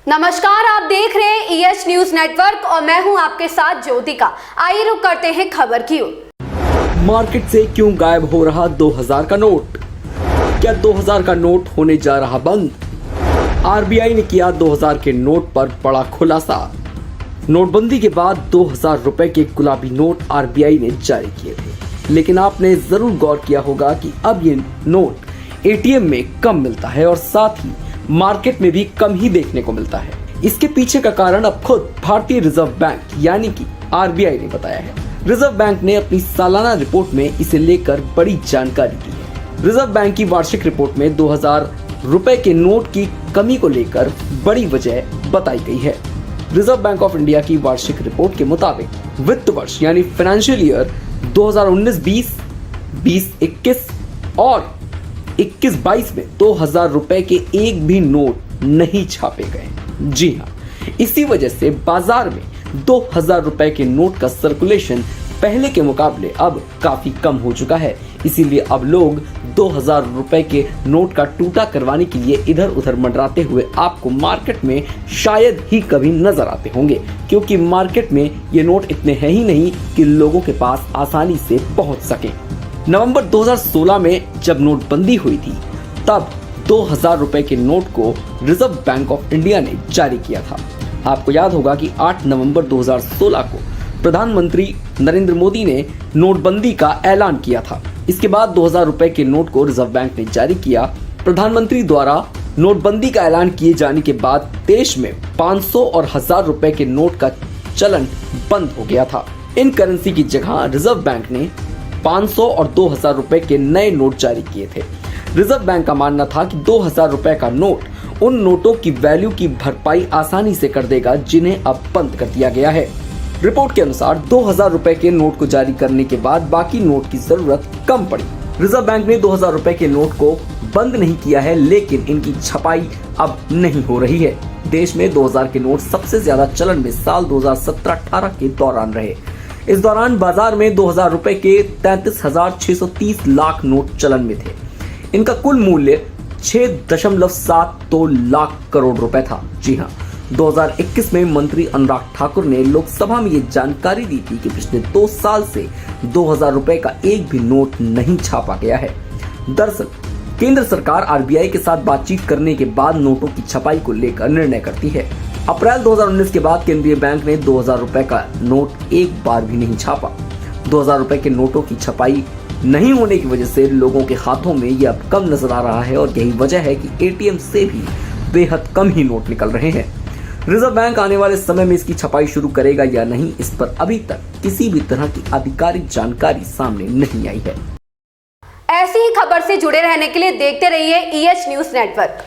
नमस्कार, आप देख रहे हैं ईएच न्यूज नेटवर्क और मैं हूं आपके साथ ज्योतिका। आइए रुक करते हैं खबर की ओर। मार्केट से क्यों गायब हो रहा 2000 का नोट? क्या 2000 का नोट होने जा रहा बंद? आरबीआई ने किया 2000 के नोट पर बड़ा खुलासा। नोटबंदी के बाद 2000 रुपए के गुलाबी नोट आरबीआई ने जारी किए थे, लेकिन आपने जरूर गौर किया होगा कि अब ये नोट एटीएम में कम मिलता है और साथ ही मार्केट में भी कम ही देखने को मिलता है। इसके पीछे का कारण अब खुद भारतीय रिजर्व बैंक यानी कि आरबीआई ने बताया है। रिजर्व बैंक ने अपनी सालाना रिपोर्ट में इसे लेकर बड़ी जानकारी दी है। रिजर्व बैंक की वार्षिक रिपोर्ट में 2000 रुपए के नोट की कमी को लेकर बड़ी वजह बताई गई है। रिजर्व बैंक ऑफ इंडिया की वार्षिक रिपोर्ट के मुताबिक वित्त वर्ष यानी फाइनेंशियल ईयर 2019-20, 20-21 और 21-22 में 2000 रुपए के एक भी नोट नहीं छापे गए। जी हाँ, इसी वजह से बाजार में 2000 रुपए के नोट का सर्कुलेशन पहले के मुकाबले अब काफी कम हो चुका है। इसीलिए अब लोग 2000 रुपए के नोट का टूटा करवाने के लिए इधर उधर मंडराते हुए आपको मार्केट में शायद ही कभी नजर आते होंगे, क्योंकि मार्केट में ये नोट इतने हैं ही नहीं कि लोगों के पास आसानी से पहुंच सके। नवंबर 2016 में जब नोटबंदी हुई थी, तब 2000 रुपए के नोट को रिजर्व बैंक ऑफ इंडिया ने जारी किया था। आपको याद होगा कि 8 नवंबर 2016 को प्रधानमंत्री नरेंद्र मोदी ने नोटबंदी का ऐलान किया था। इसके बाद 2000 रुपए के नोट को रिजर्व बैंक ने जारी किया। प्रधानमंत्री द्वारा नोटबंदी का ऐलान किए जाने के बाद देश में 500 और 1000 रुपए के नोट का चलन बंद हो गया था। इन करेंसी की जगह रिजर्व बैंक ने 500 और 2000 रुपए के नए नोट जारी किए थे। रिजर्व बैंक का मानना था कि 2000 रुपए का नोट उन नोटों की वैल्यू की भरपाई आसानी से कर देगा जिन्हें अब बंद कर दिया गया है। रिपोर्ट के अनुसार 2000 रुपए के नोट को जारी करने के बाद बाकी नोट की जरूरत कम पड़ी। रिजर्व बैंक ने 2000 रुपए के नोट को बंद नहीं किया है, लेकिन इनकी छपाई अब नहीं हो रही है। देश में 2000 के नोट सबसे ज्यादा चलन में साल 2017-18 के दौरान रहे। इस दौरान बाजार में 2000 रुपए के 33,630 लाख नोट चलन में थे। इनका कुल मूल्य 6.72 लाख करोड़ रुपए था। जी हाँ, 2021 में मंत्री अनुराग ठाकुर ने लोकसभा में ये जानकारी दी थी कि पिछले 2 साल से 2000 रुपए का एक भी नोट नहीं छापा गया है। दरअसल केंद्र सरकार आरबीआई के साथ बातचीत करने के बाद नोटों की छपाई को लेकर निर्णय करती है। अप्रैल 2019 के बाद केंद्रीय बैंक ने 2000 रुपए का नोट एक बार भी नहीं छापा। 2000 रुपए के नोटों की छपाई नहीं होने की वजह से लोगों के हाथों में ये अब कम नजर आ रहा है और यही वजह है कि एटीएम से भी बेहद कम ही नोट निकल रहे हैं। रिजर्व बैंक आने वाले समय में इसकी छपाई शुरू करेगा या नहीं, इस पर अभी तक किसी भी तरह की आधिकारिक जानकारी सामने नहीं आई है। ऐसी ही खबर से जुड़े रहने के लिए देखते रहिए ईएच न्यूज नेटवर्क।